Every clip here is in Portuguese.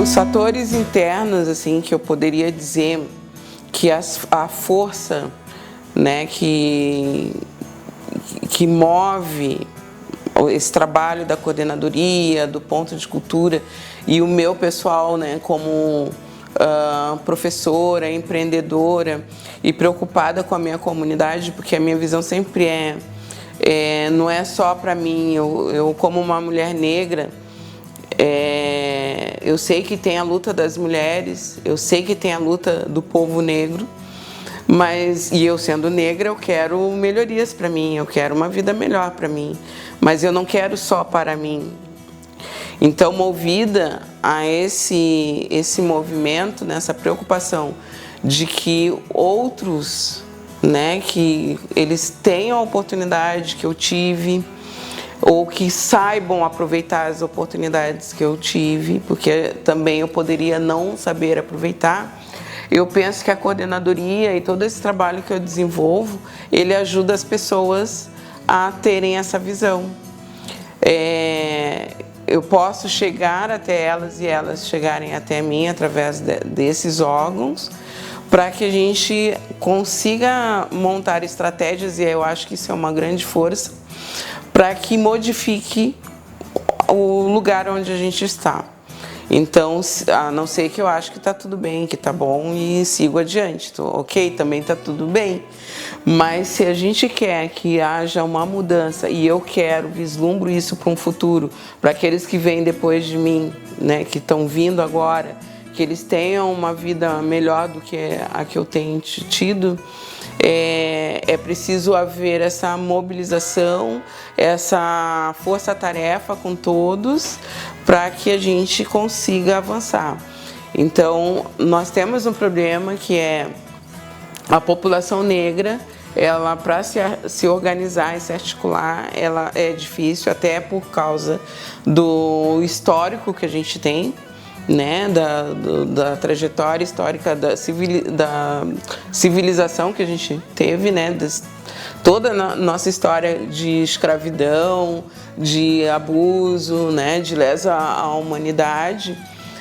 Os fatores internos, assim, que eu poderia dizer que a força, né, que move esse trabalho da coordenadoria, do ponto de cultura e o meu pessoal, né, como professora, empreendedora e preocupada com a minha comunidade, porque a minha visão sempre não é só para mim. Eu como uma mulher negra, eu sei que tem a luta das mulheres, eu sei que tem a luta do povo negro, e eu sendo negra, eu quero melhorias para mim, eu quero uma vida melhor para mim, mas eu não quero só para mim. Então, movida a esse movimento, nessa preocupação de que outros, né, que eles tenham a oportunidade que eu tive, ou que saibam aproveitar as oportunidades que eu tive, porque também eu poderia não saber aproveitar. Eu penso que a coordenadoria e todo esse trabalho que eu desenvolvo, ele ajuda as pessoas a terem essa visão. Eu posso chegar até elas e elas chegarem até mim através desses órgãos, para que a gente consiga montar estratégias, e eu acho que isso é uma grande força, para que modifique o lugar onde a gente está. Então, a não ser que eu acho que está tudo bem, que está bom e sigo adiante. Ok, também está tudo bem. Mas se a gente quer que haja uma mudança, e eu vislumbro isso para um futuro, para aqueles que vêm depois de mim, né, que estão vindo agora, que eles tenham uma vida melhor do que a que eu tenho tido, é preciso haver essa mobilização, essa força-tarefa com todos, para que a gente consiga avançar. Então, nós temos um problema que é a população negra, ela, para se organizar e se articular, ela é difícil, até por causa do histórico que a gente tem, né, da trajetória histórica da civilização que a gente teve, né, toda a nossa história de escravidão, de abuso, né, de lesa à humanidade.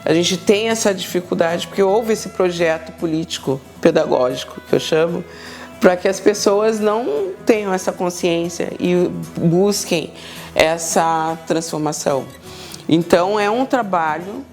A gente tem essa dificuldade porque houve esse projeto político pedagógico, que eu chamo, para que as pessoas não tenham essa consciência e busquem essa transformação. Então, é um trabalho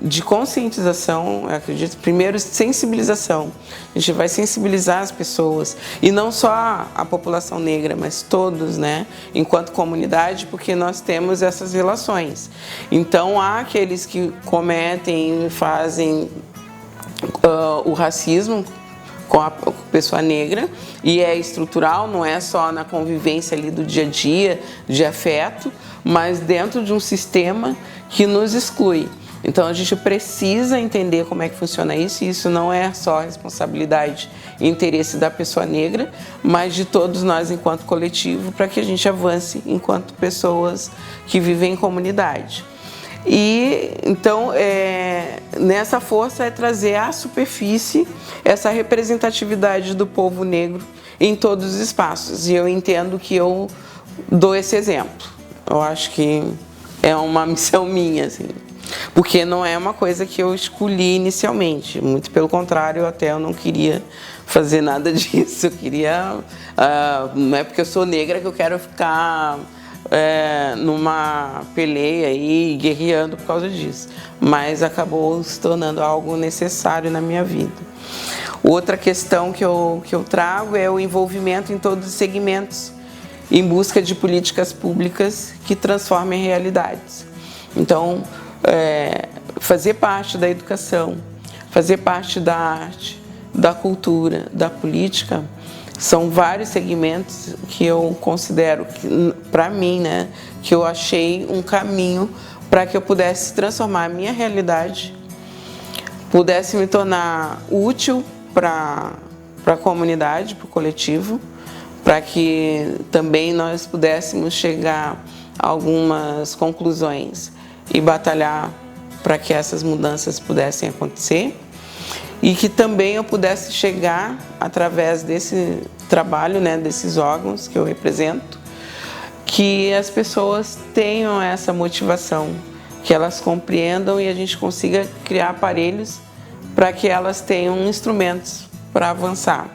de conscientização, eu acredito, primeiro sensibilização. A gente vai sensibilizar as pessoas, e não só a população negra, mas todos, né, enquanto comunidade, porque nós temos essas relações. Então, há aqueles que cometem, fazem o racismo com a pessoa negra, e é estrutural, não é só na convivência ali do dia a dia, de afeto, mas dentro de um sistema que nos exclui. Então, a gente precisa entender como é que funciona isso, e isso não é só responsabilidade e interesse da pessoa negra, mas de todos nós enquanto coletivo, para que a gente avance enquanto pessoas que vivem em comunidade. E, então, nessa força é trazer à superfície essa representatividade do povo negro em todos os espaços, e eu entendo que eu dou esse exemplo. Eu acho que é uma missão minha, assim. Porque não é uma coisa que eu escolhi inicialmente, muito pelo contrário, eu não queria fazer nada disso. Eu queria, não é porque eu sou negra que eu quero ficar numa peleia aí, guerreando por causa disso, mas acabou se tornando algo necessário na minha vida. Outra questão que eu trago é o envolvimento em todos os segmentos, em busca de políticas públicas que transformem realidades. Então, fazer parte da educação, fazer parte da arte, da cultura, da política, são vários segmentos que eu considero, para mim, né, que eu achei um caminho para que eu pudesse transformar a minha realidade, pudesse me tornar útil para a comunidade, para o coletivo, para que também nós pudéssemos chegar a algumas conclusões e batalhar para que essas mudanças pudessem acontecer, e que também eu pudesse chegar, através desse trabalho, né, desses órgãos que eu represento, que as pessoas tenham essa motivação que elas compreendam e a gente consiga criar aparelhos para que elas tenham instrumentos para avançar.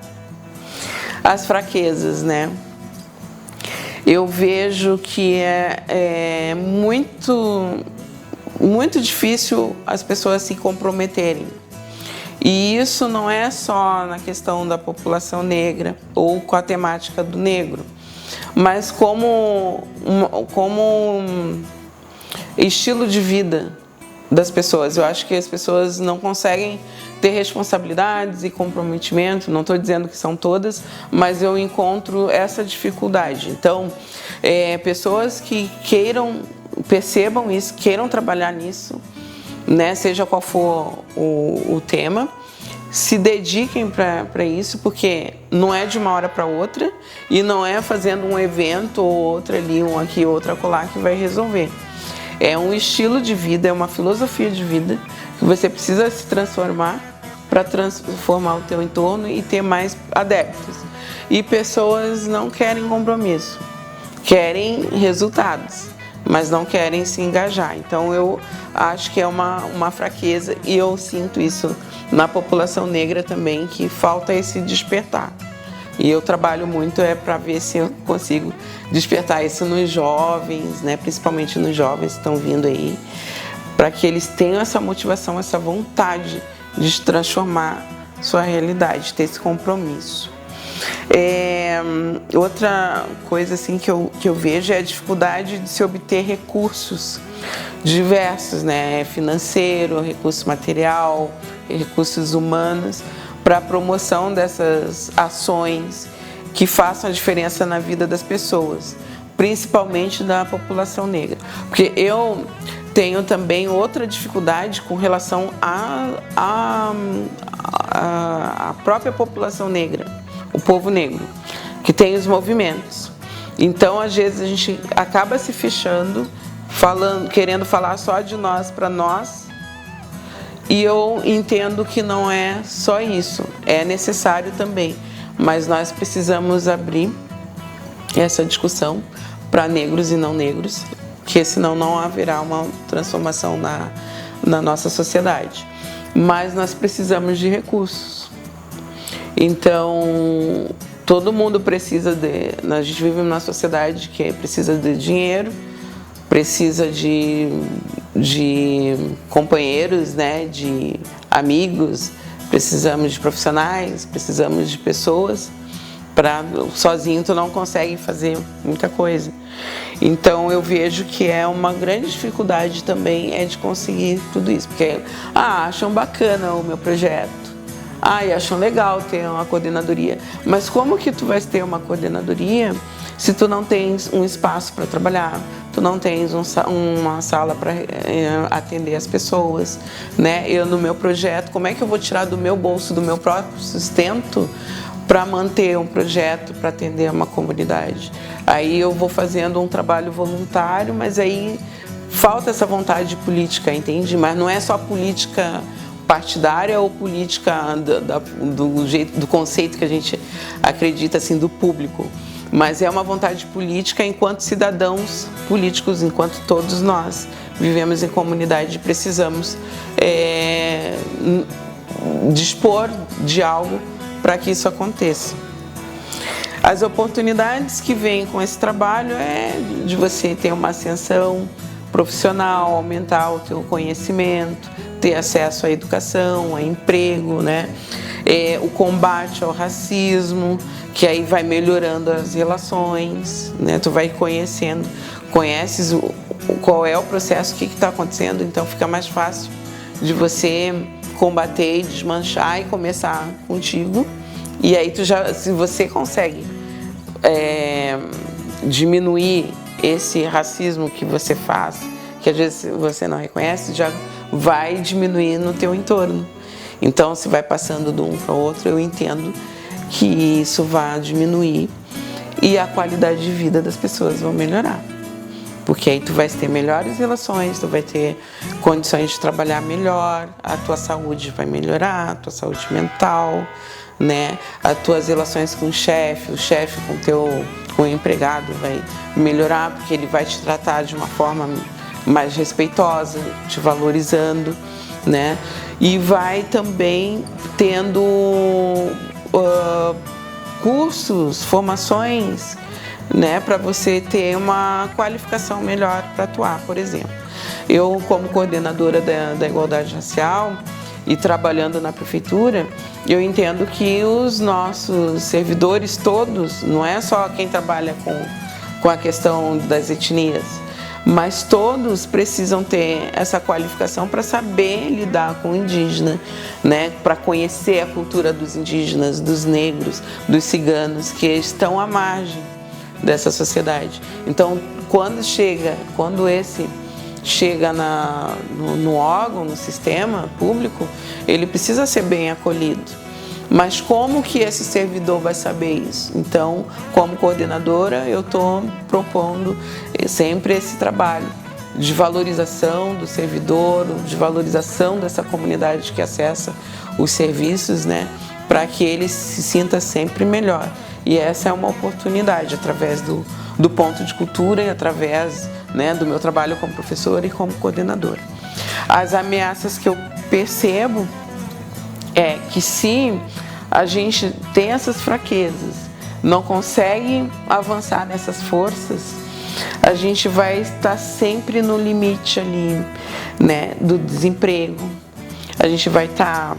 As fraquezas, né? Eu vejo que é muito difícil as pessoas se comprometerem. E isso não é só na questão da população negra ou com a temática do negro, mas como estilo de vida das pessoas. Eu acho que as pessoas não conseguem ter responsabilidades e comprometimento, não estou dizendo que são todas, mas eu encontro essa dificuldade. Então, pessoas que percebam isso, queiram trabalhar nisso, né, seja qual for o tema, se dediquem para isso, porque não é de uma hora para outra e não é fazendo um evento ou outro ali, um aqui, outro acolá que vai resolver. É um estilo de vida, é uma filosofia de vida que você precisa se transformar para transformar o teu entorno e ter mais adeptos. E pessoas não querem compromisso, querem resultados, mas não querem se engajar. Então eu acho que é uma fraqueza e eu sinto isso na população negra também, que falta esse despertar. E eu trabalho muito para ver se eu consigo despertar isso nos jovens, né? Principalmente nos jovens que estão vindo aí, para que eles tenham essa motivação, essa vontade de transformar sua realidade, ter esse compromisso. Outra coisa assim que eu vejo é a dificuldade de se obter recursos diversos, né? Financeiro, recurso material, recursos humanos, para a promoção dessas ações que façam a diferença na vida das pessoas, principalmente da população negra. Porque eu tenho também outra dificuldade com relação à própria população negra, o povo negro, que tem os movimentos. Então, às vezes, a gente acaba se fechando, querendo falar só de nós para nós, e eu entendo que não é só isso, é necessário também, mas nós precisamos abrir essa discussão para negros e não negros, porque senão não haverá uma transformação na nossa sociedade. Mas nós precisamos de recursos. Então, todo mundo precisa a gente vive numa sociedade que precisa de dinheiro, precisa de companheiros, né, de amigos, precisamos de profissionais, precisamos de pessoas. Sozinho tu não consegue fazer muita coisa. Então eu vejo que é uma grande dificuldade também de conseguir tudo isso, porque acham bacana o meu projeto, e acham legal ter uma coordenadoria, mas como que tu vais ter uma coordenadoria se tu não tens um espaço para trabalhar, tu não tens uma sala para atender as pessoas, né? Eu no meu projeto, como é que eu vou tirar do meu bolso, do meu próprio sustento, para manter um projeto, para atender uma comunidade? Aí eu vou fazendo um trabalho voluntário, mas aí falta essa vontade política, entende? Mas não é só política partidária ou política do conceito que a gente acredita, assim, do público, mas é uma vontade política enquanto cidadãos políticos, enquanto todos nós vivemos em comunidade, precisamos dispor de algo para que isso aconteça. As oportunidades que vêm com esse trabalho é de você ter uma ascensão profissional, aumentar o teu conhecimento, ter acesso à educação, a emprego, né? O combate ao racismo, que aí vai melhorando as relações, né? Tu vai conheces qual é o processo, o que está acontecendo, então fica mais fácil de você combater, desmanchar e começar contigo. E aí se você consegue diminuir esse racismo que você faz, que às vezes você não reconhece, já vai diminuir no teu entorno. Então, se vai passando de um para o outro, eu entendo que isso vai diminuir e a qualidade de vida das pessoas vai melhorar. Porque aí tu vai ter melhores relações, tu vai ter condições de trabalhar melhor, a tua saúde vai melhorar, a tua saúde mental, né? As tuas relações com o chefe com o empregado vai melhorar, porque ele vai te tratar de uma forma mais respeitosa, te valorizando, né? E vai também tendo cursos, formações, né, para você ter uma qualificação melhor para atuar, por exemplo. Eu, como coordenadora da igualdade racial e trabalhando na prefeitura, eu entendo que os nossos servidores todos, não é só quem trabalha com a questão das etnias, mas todos precisam ter essa qualificação para saber lidar com o indígena, né? Para conhecer a cultura dos indígenas, dos negros, dos ciganos, que estão à margem dessa sociedade. Então, quando esse chega no órgão, no sistema público, ele precisa ser bem acolhido. Mas como que esse servidor vai saber isso? Então, como coordenadora, eu estou propondo sempre esse trabalho de valorização do servidor, de valorização dessa comunidade que acessa os serviços, né, para que ele se sinta sempre melhor. E essa é uma oportunidade, através do ponto de cultura e através, né, do meu trabalho como professora e como coordenadora. As ameaças que eu percebo é que se a gente tem essas fraquezas, não consegue avançar nessas forças, a gente vai estar sempre no limite ali, né, do desemprego, a gente vai estar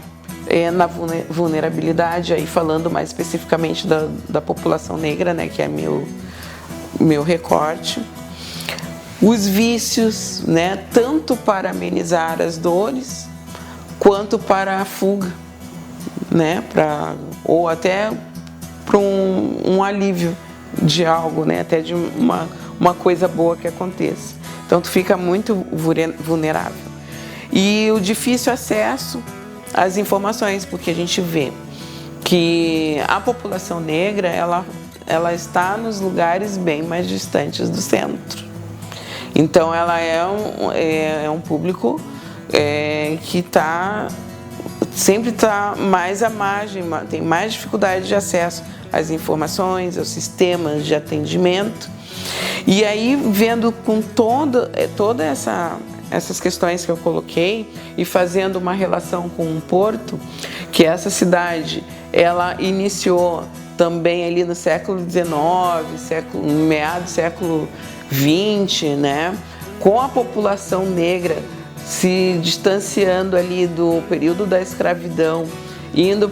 na vulnerabilidade, aí falando mais especificamente da população negra, né, que é meu recorte. Os vícios, né, tanto para amenizar as dores, quanto para a fuga, né, ou até para um alívio de algo, né, até de uma coisa boa que aconteça. Então, tu fica muito vulnerável. E o difícil acesso às informações, porque a gente vê que a população negra, ela está nos lugares bem mais distantes do centro. Então, ela é um público que sempre está mais à margem, tem mais dificuldade de acesso às informações, aos sistemas de atendimento. E aí, vendo com toda essas questões que eu coloquei e fazendo uma relação com o Porto, que essa cidade, ela iniciou também ali no século XIX, meado do século XX, né, com a população negra se distanciando ali do período da escravidão, indo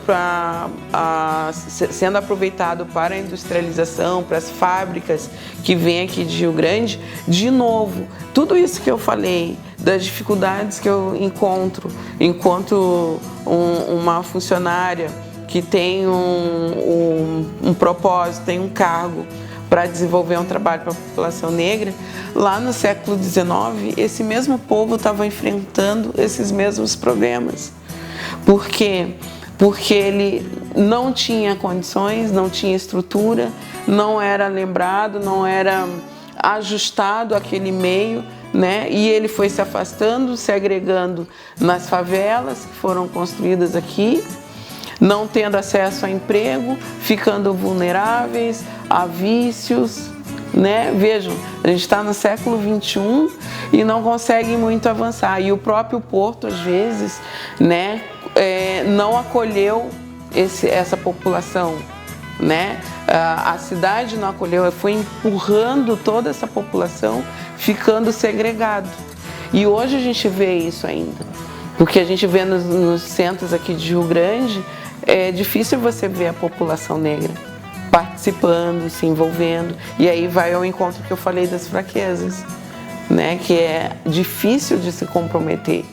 sendo aproveitado para a industrialização, para as fábricas que vêm aqui de Rio Grande. De novo, tudo isso que eu falei, das dificuldades que eu encontro enquanto uma funcionária que tem um propósito, tem um cargo para desenvolver um trabalho para a população negra, lá no século XIX, esse mesmo povo estava enfrentando esses mesmos problemas. Por quê? Porque ele não tinha condições, não tinha estrutura, não era lembrado, não era ajustado àquele meio, né? E ele foi se afastando, se agregando nas favelas que foram construídas aqui, não tendo acesso a emprego, ficando vulneráveis a vícios, né? Vejam, a gente está no século XXI e não consegue muito avançar. E o próprio Porto, às vezes, né, não acolheu essa população, né? A cidade não acolheu, foi empurrando toda essa população, ficando segregado. E hoje a gente vê isso ainda, porque a gente vê nos centros aqui de Rio Grande, é difícil você ver a população negra participando, se envolvendo, e aí vai ao encontro que eu falei das fraquezas, né? Que é difícil de se comprometer,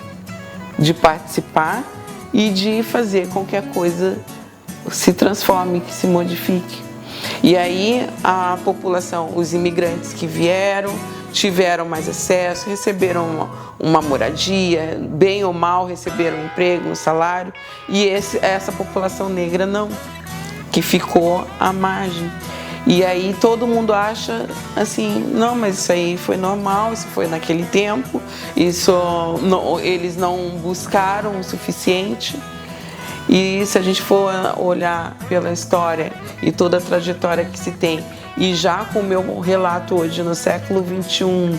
de participar e de fazer com que a coisa se transforme, que se modifique. E aí a população, os imigrantes que vieram, tiveram mais acesso, receberam uma moradia, bem ou mal receberam um emprego, um salário, e essa população negra não, que ficou à margem. E aí todo mundo acha assim, não, mas isso aí foi normal, isso foi naquele tempo, eles não buscaram o suficiente. E se a gente for olhar pela história e toda a trajetória que se tem, e já com o meu relato hoje no século XXI,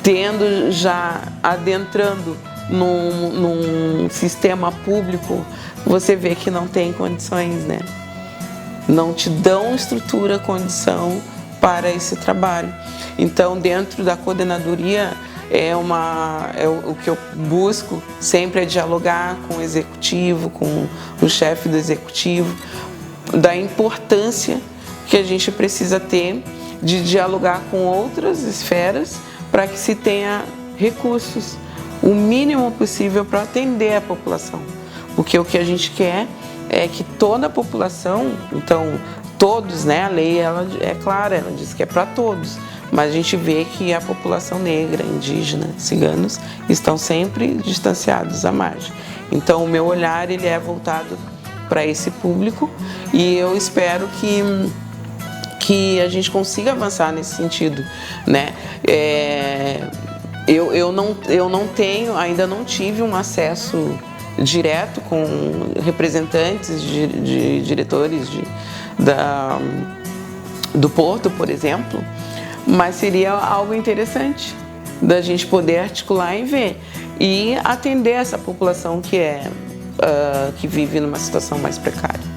tendo já adentrando num sistema público, você vê que não tem condições, né? Não te dão estrutura, condição para esse trabalho. Então, dentro da coordenadoria, o que eu busco sempre é dialogar com o executivo, com o chefe do executivo, da importância que a gente precisa ter de dialogar com outras esferas para que se tenha recursos, o mínimo possível para atender a população. Porque o que a gente quer é que toda a população, então todos, né, a lei ela é clara, ela diz que é para todos, mas a gente vê que a população negra, indígena, ciganos estão sempre distanciados à margem. Então o meu olhar ele é voltado para esse público e eu espero que a gente consiga avançar nesse sentido, né? Eu não tenho, ainda não tive um acesso direto com representantes de diretores do Porto, por exemplo, mas seria algo interessante da gente poder articular e ver e atender essa população que vive numa situação mais precária.